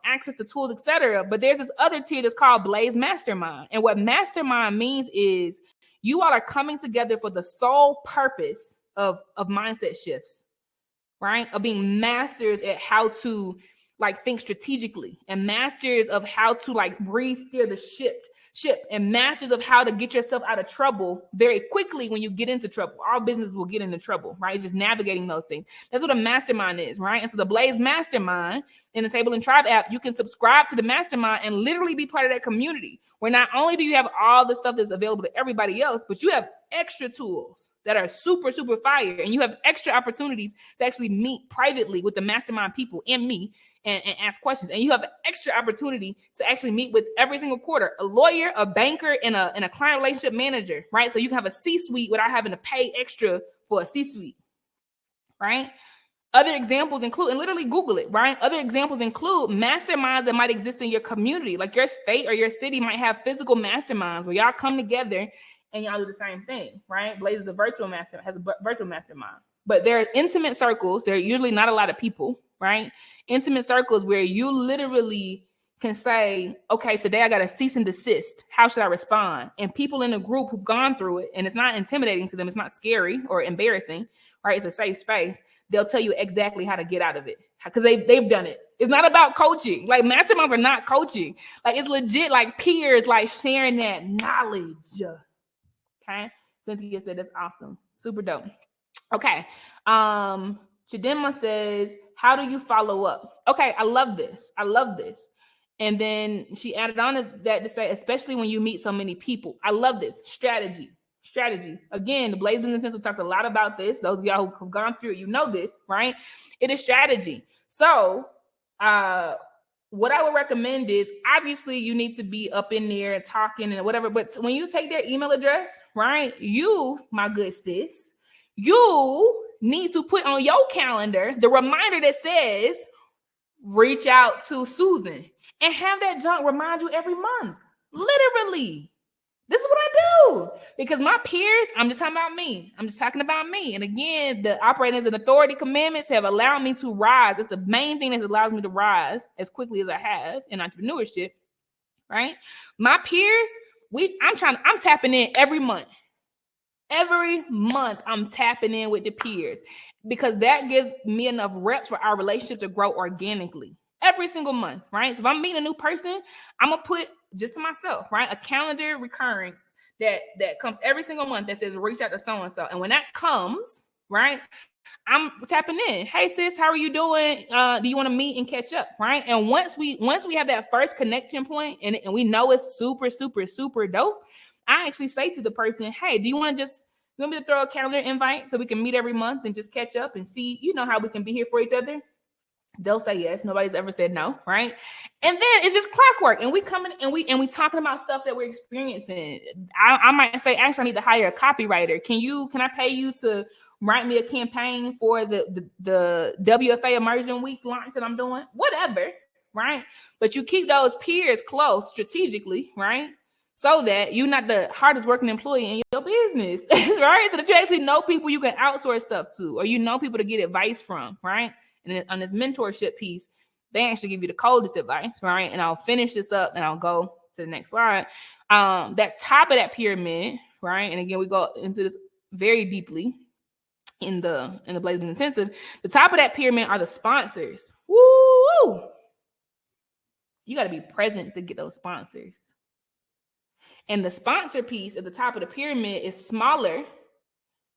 access the tools, etc. But there's this other tier that's called Blaze Mastermind. And what Mastermind means is you all are coming together for the sole purpose of mindset shifts, right? Of being masters at how to like think strategically and masters of how to like breathe, steer the ship and masters of how to get yourself out of trouble very quickly when you get into trouble. All business will get into trouble, right? It's just navigating those things. That's what a mastermind is, right? And so the Blaze Mastermind in the Table and Tribe app, you can subscribe to the mastermind and literally be part of that community where not only do you have all the stuff that's available to everybody else, but you have extra tools that are super, super fire. And you have extra opportunities to actually meet privately with the mastermind people and me and ask questions. And you have an extra opportunity to actually meet with every single quarter, a lawyer, a banker, and a client relationship manager, right? So you can have a C-suite without having to pay extra for a C-suite, right? Other examples include, and literally Google it, right? Other examples include masterminds that might exist in your community. Like your state or your city might have physical masterminds where y'all come together and y'all do the same thing, right? Blaze is a virtual mastermind, has a virtual mastermind. But there are intimate circles. There are usually not a lot of people, right? Intimate circles where you literally can say, okay, today I got a cease and desist. How should I respond? And people in the group who've gone through it, and it's not intimidating to them. It's not scary or embarrassing, right? It's a safe space. They'll tell you exactly how to get out of it because they've done it. It's not about coaching. Like masterminds are not coaching. Like it's legit like peers, like sharing that knowledge. Okay. Cynthia said that's awesome. Super dope. Okay. Chidema says, how do you follow up? Okay. I love this. And then she added on to that to say, especially when you meet so many people. I love this. Strategy. Again, the Blaze Business Intensive talks a lot about this. Those of y'all who have gone through it, you know this, right? It is strategy. So what I would recommend is obviously you need to be up in there and talking and whatever. But when you take their email address, right, you, my good sis, you need to put on your calendar the reminder that says, reach out to Susan and have that junk remind you every month. Literally. This is what I do because my peers, I'm just talking about me. And again, the operating as an authority commandments have allowed me to rise. It's the main thing that allows me to rise as quickly as I have in entrepreneurship, right? My peers, I'm tapping in every month. Every month I'm tapping in with the peers because that gives me enough reps for our relationship to grow organically every single month, right? So if I'm meeting a new person, I'm going to put just to myself, right? A calendar recurrence that comes every single month that says reach out to so-and-so. And when that comes, right, I'm tapping in. Hey sis, how are you doing? Do you want to meet and catch up? Right. And once we have that first connection point and we know it's super, super, super dope, I actually say to the person, hey, do you want me to throw a calendar invite so we can meet every month and just catch up and see, how we can be here for each other? They'll say yes. Nobody's ever said no, right? And then it's just clockwork, and we come in and we talking about stuff that we're experiencing. I might say, actually, I need to hire a copywriter. Can I pay you to write me a campaign for the WFA Immersion Week launch that I'm doing? Whatever, right? But you keep those peers close strategically, right? so that you're not the hardest working employee in your business, right? So that you actually know people you can outsource stuff to, or you know people to get advice from, right? And then on this mentorship piece, they actually give you the coldest advice, right? And I'll finish this up and I'll go to the next slide. That top of that pyramid, right? And again, we go into this very deeply in the Blaze Wins Intensive. The top of that pyramid are the sponsors. Woo! You got to be present to get those sponsors. And the sponsor piece at the top of the pyramid is smaller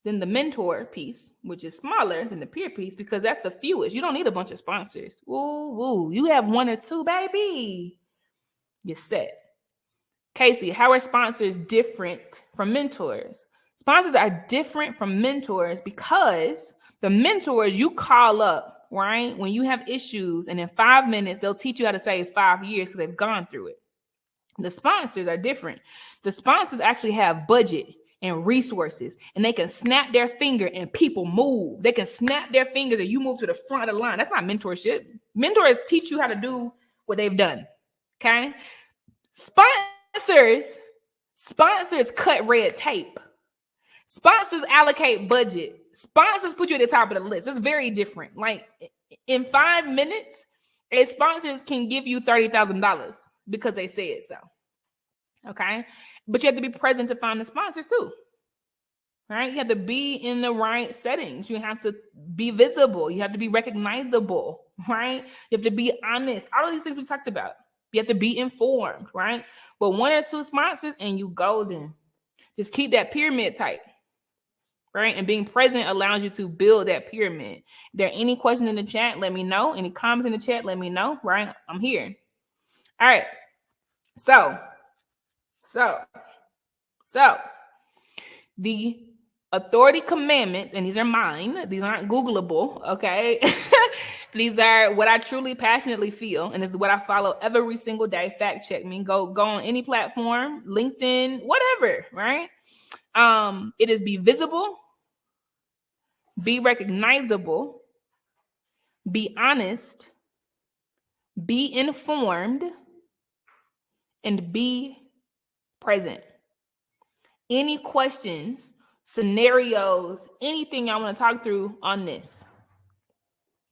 than the mentor piece, which is smaller than the peer piece, because that's the fewest. You don't need a bunch of sponsors. Woo. You have one or two, baby. You're set. Casey, how are sponsors different from mentors? Sponsors are different from mentors because the mentors you call up, right, when you have issues, and in 5 minutes, they'll teach you how to save 5 years because they've gone through it. The sponsors are different. The sponsors actually have budget and resources, and they can snap their finger and people move. They can snap their fingers and you move to the front of the line. That's not mentorship. Mentors teach you how to do what they've done. Okay. Sponsors cut red tape. Sponsors allocate budget. Sponsors put you at the top of the list. It's very different. Like in 5 minutes, a sponsor can give you $30,000 because they said so. Okay. But you have to be present to find the sponsors too. Right? You have to be in the right settings. You have to be visible. You have to be recognizable. Right? You have to be honest. All of these things we talked about. You have to be informed. Right? But 1 or 2 sponsors and you golden. Just keep that pyramid tight. Right? And being present allows you to build that pyramid. If there are any questions in the chat, let me know. Any comments in the chat, let me know. Right? I'm here. All right. So the authority commandments, and these are mine. These aren't Googleable, okay? These are what I truly passionately feel, and this is what I follow every single day. Fact check me. Go on any platform, LinkedIn, whatever, right? It is be visible, be recognizable, be honest, be informed, and be present. Any questions, scenarios, anything I want to talk through on this?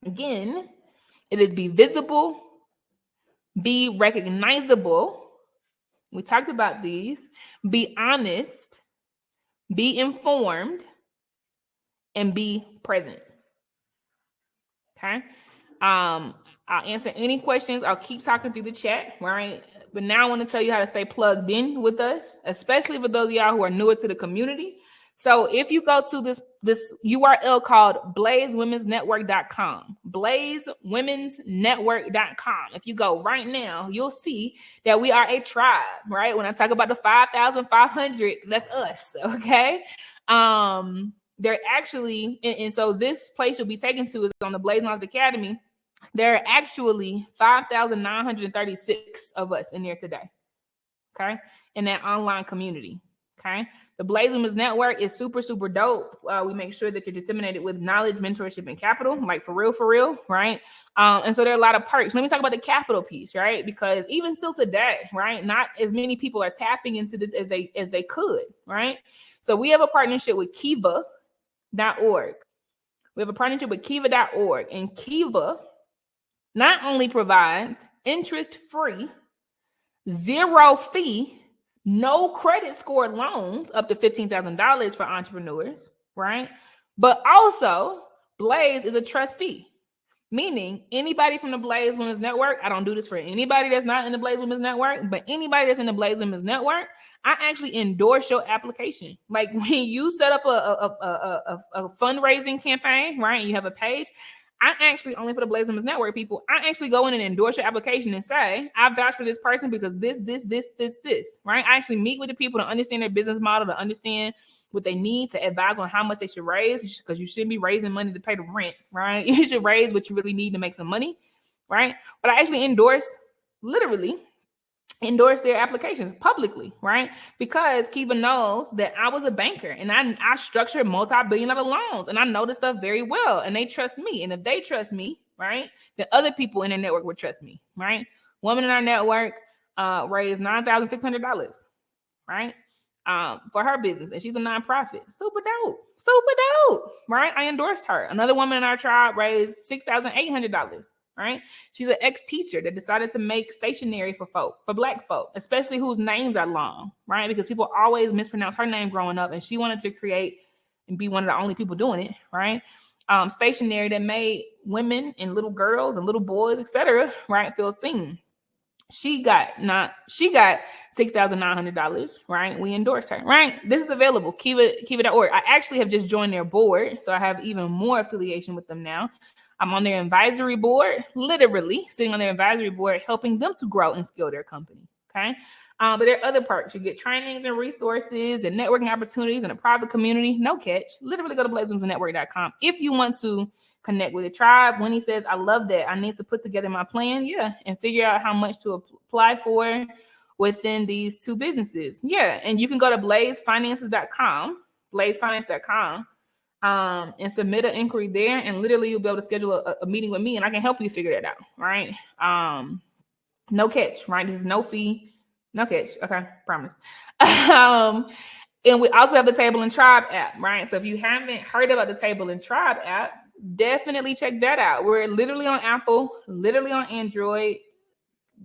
Again, it is be visible, be recognizable. We talked about these. Be honest, be informed, and be present. Okay. I'll answer any questions. I'll keep talking through the chat, right? But now I want to tell you how to stay plugged in with us, especially for those of y'all who are newer to the community. So if you go to this URL called blazewomensnetwork.com, blazewomensnetwork.com. If you go right now, you'll see that we are a tribe, right? When I talk about the 5,500, that's us, okay? They're actually, and so this place you'll be taken to is on the Blaze Knowledge Academy. There are actually 5,936 of us in there today, okay, in that online community, okay? The Blaze Women's Network is super, super dope. We make sure that you're disseminated with knowledge, mentorship, and capital, like for real, right? And so there are a lot of perks. Let me talk about the capital piece, right? Because even still today, right, not as many people are tapping into this as they could, right? So we have a partnership with Kiva.org. We have a partnership with Kiva.org, and Kiva not only provides interest-free, zero fee, no credit score loans up to $15,000 for entrepreneurs, right? But also, Blaze is a trustee, meaning anybody from the Blaze Women's Network, I don't do this for anybody that's not in the Blaze Women's Network, but anybody that's in the Blaze Women's Network, I actually endorse your application. Like when you set up a fundraising campaign, right? You have a page. I actually, only for the Blaze Women's Network people, I actually go in and endorse your application and say, I vouch for this person because this, right? I actually meet with the people to understand their business model, to understand what they need, to advise on how much they should raise, because you shouldn't be raising money to pay the rent, right? You should raise what you really need to make some money, right? But I actually literally endorse their applications publicly, right? Because Kiva knows that I was a banker and I structured multi-billion-dollar loans, and I know this stuff very well, and they trust me. And if they trust me, right, then other people in their network would trust me, right? Woman in our network raised $9,600. right? For her business, and she's a nonprofit. Super dope, right? I endorsed her. Another woman in our tribe raised $6,800, right? She's an ex-teacher that decided to make stationery for Black folk, especially whose names are long, right? Because people always mispronounce her name growing up, and she wanted to create and be one of the only people doing it, right? Stationery that made women and little girls and little boys, etc., right, feel seen. She got $6,900, right? We endorsed her, right? This is available. Kiva.org. I actually have just joined their board, so I have even more affiliation with them now. I'm on their advisory board, literally sitting on their advisory board, helping them to grow and scale their company. Okay. But there are other perks. You get trainings and resources and networking opportunities in a private community. No catch. Literally go to blazewomen'snetwork.com if you want to connect with the tribe. When he says, I love that, I need to put together my plan. Yeah. And figure out how much to apply for within these two businesses. Yeah. And you can go to blazefinances.com, and submit an inquiry there. And literally you'll be able to schedule a meeting with me, and I can help you figure that out. Right. No catch, right? This is no fee. No catch. Okay. Promise. And we also have the Table and Tribe app, right? So if you haven't heard about the Table and Tribe app, definitely check that out. We're literally on Apple, literally on Android,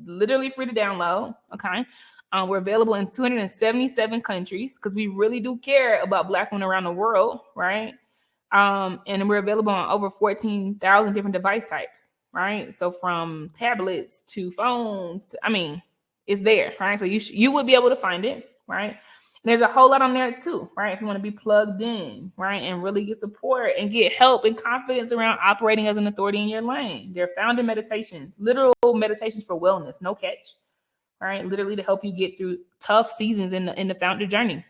literally free to download. Okay. We're available in 277 countries because we really do care about Black women around the world, right? And we're available on over 14,000 different device types, right? So from tablets to phones, it's there, right? So you would be able to find it, right? And there's a whole lot on there too, right? If you want to be plugged in, right? And really get support and get help and confidence around operating as an authority in your lane. They're founder meditations, literal meditations for wellness, no catch, right? Literally to help you get through tough seasons in the founder journey.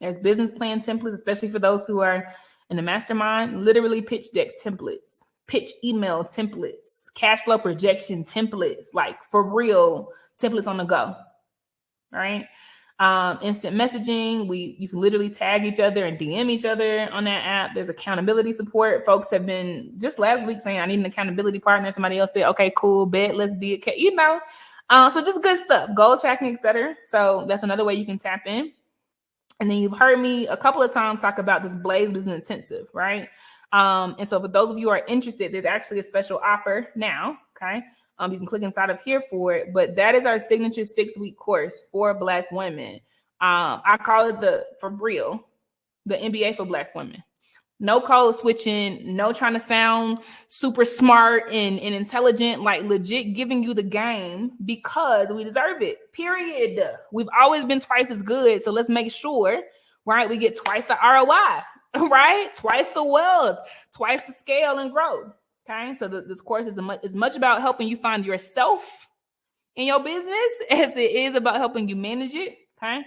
There's business plan templates, especially for those who are in the mastermind, literally pitch deck templates, pitch email templates, cash flow projection templates, like for real templates on the go, right? Instant messaging. You can literally tag each other and DM each other on that app. There's accountability support. Folks have been just last week saying, I need an accountability partner. Somebody else said, okay, cool, bet, let's be so just good stuff, goal tracking, etc. So that's another way you can tap in. And then you've heard me a couple of times talk about this Blaze Business Intensive, right? And so for those of you who are interested, there's actually a special offer now, okay? You can click inside of here for it, but that is our signature 6-week course for Black women. I call it the MBA for Black women. No code switching, no trying to sound super smart and intelligent, like legit giving you the game because we deserve it, period. We've always been twice as good, so let's make sure, right, we get twice the ROI, right? Twice the wealth, twice the scale and growth. Okay, so this course is as much about helping you find yourself in your business as it is about helping you manage it. Okay,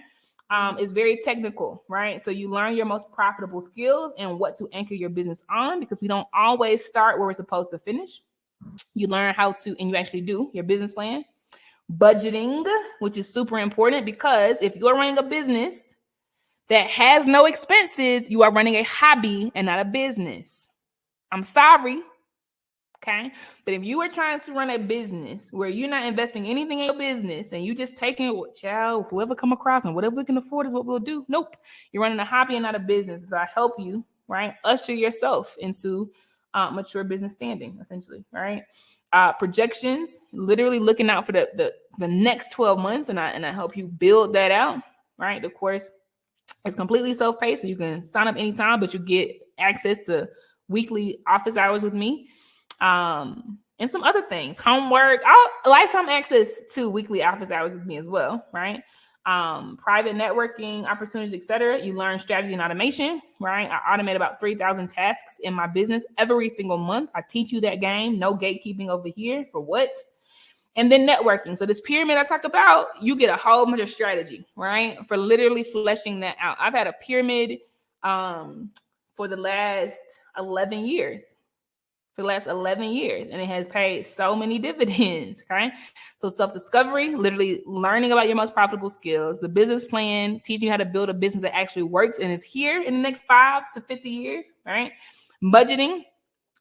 it's very technical, right? So you learn your most profitable skills and what to anchor your business on, because we don't always start where we're supposed to finish. You learn how to, and you actually do, your business plan, budgeting, which is super important, because if you're running a business that has no expenses, you are running a hobby and not a business. I'm sorry. Okay. But if you are trying to run a business where you're not investing anything in your business and you just taking whoever come across and whatever we can afford is what we'll do. Nope. You're running a hobby and not a business. So I help you, right? Usher yourself into mature business standing, essentially, right? Projections, literally looking out for the next 12 months. And I help you build that out, right? The course is completely self-paced, so you can sign up anytime, but you get access to weekly office hours with me. And some other things, homework, lifetime access to weekly office hours with me as well, right? Private networking opportunities, etc. You learn strategy and automation, right? I automate about 3,000 tasks in my business every single month. I teach you that game. No gatekeeping over here for what? And then networking. So this pyramid I talk about, you get a whole bunch of strategy, right? For literally fleshing that out. I've had a pyramid for the last 11 years. For the last 11 years, and it has paid so many dividends, okay? So self-discovery, literally learning about your most profitable skills, the business plan, teaching you how to build a business that actually works and is here in the next 5 to 50 years, right? Budgeting,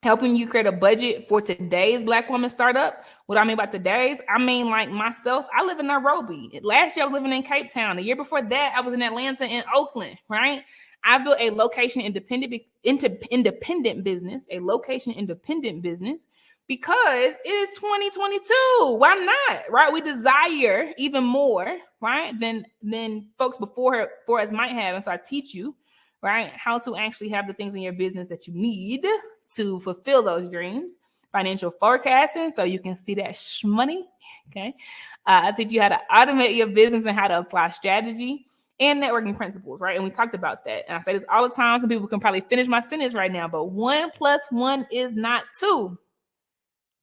helping you create a budget for today's Black woman startup. What I mean by today's, I mean like myself, I live in Nairobi. Last year I was living in Cape Town. The year before that, I was in Atlanta and Oakland, right? I built a location independent business, a location independent business, because it is 2022. Why not? Right? We desire even more, right, than folks before us might have. And so I teach you, right, how to actually have the things in your business that you need to fulfill those dreams. Financial forecasting, so you can see that money. Okay. I teach you how to automate your business and how to apply strategy and networking principles, right? And we talked about that. And I say this all the time. Some people can probably finish my sentence right now, but 1 + 1 is not 2.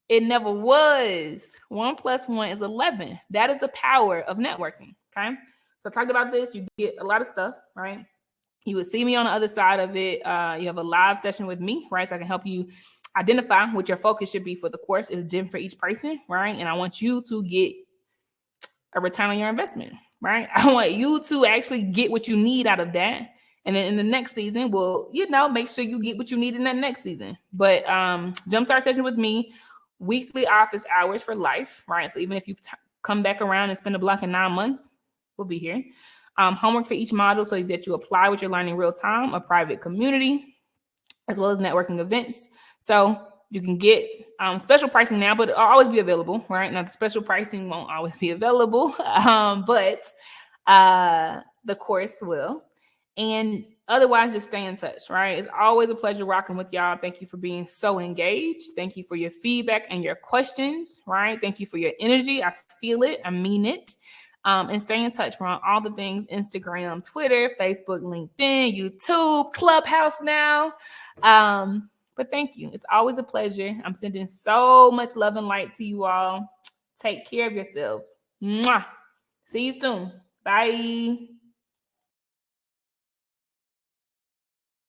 It never was. 1 + 1 is 11. That is the power of networking. Okay. So I talked about this. You get a lot of stuff, right? You would see me on the other side of it. You have a live session with me, right? So I can help you identify what your focus should be for the course. Is different for each person, right? And I want you to get a return on your investment, right? I want you to actually get what you need out of that. And then in the next season, we'll, make sure you get what you need in that next season. But Jumpstart session with me, weekly office hours for life, right? So even if you come back around and spend a block in 9 months, we'll be here. Homework for each module so that you apply what you're learning real time, a private community, as well as networking events. So you can get special pricing now, but it'll always be available, right? Now, the special pricing won't always be available, but the course will. And otherwise, just stay in touch, right? It's always a pleasure rocking with y'all. Thank you for being so engaged. Thank you for your feedback and your questions, right? Thank you for your energy. I feel it. I mean it. And stay in touch. We're on all the things: Instagram, Twitter, Facebook, LinkedIn, YouTube, Clubhouse now. But thank you. It's always a pleasure. I'm sending so much love and light to you all. Take care of yourselves. Mwah. See you soon. Bye.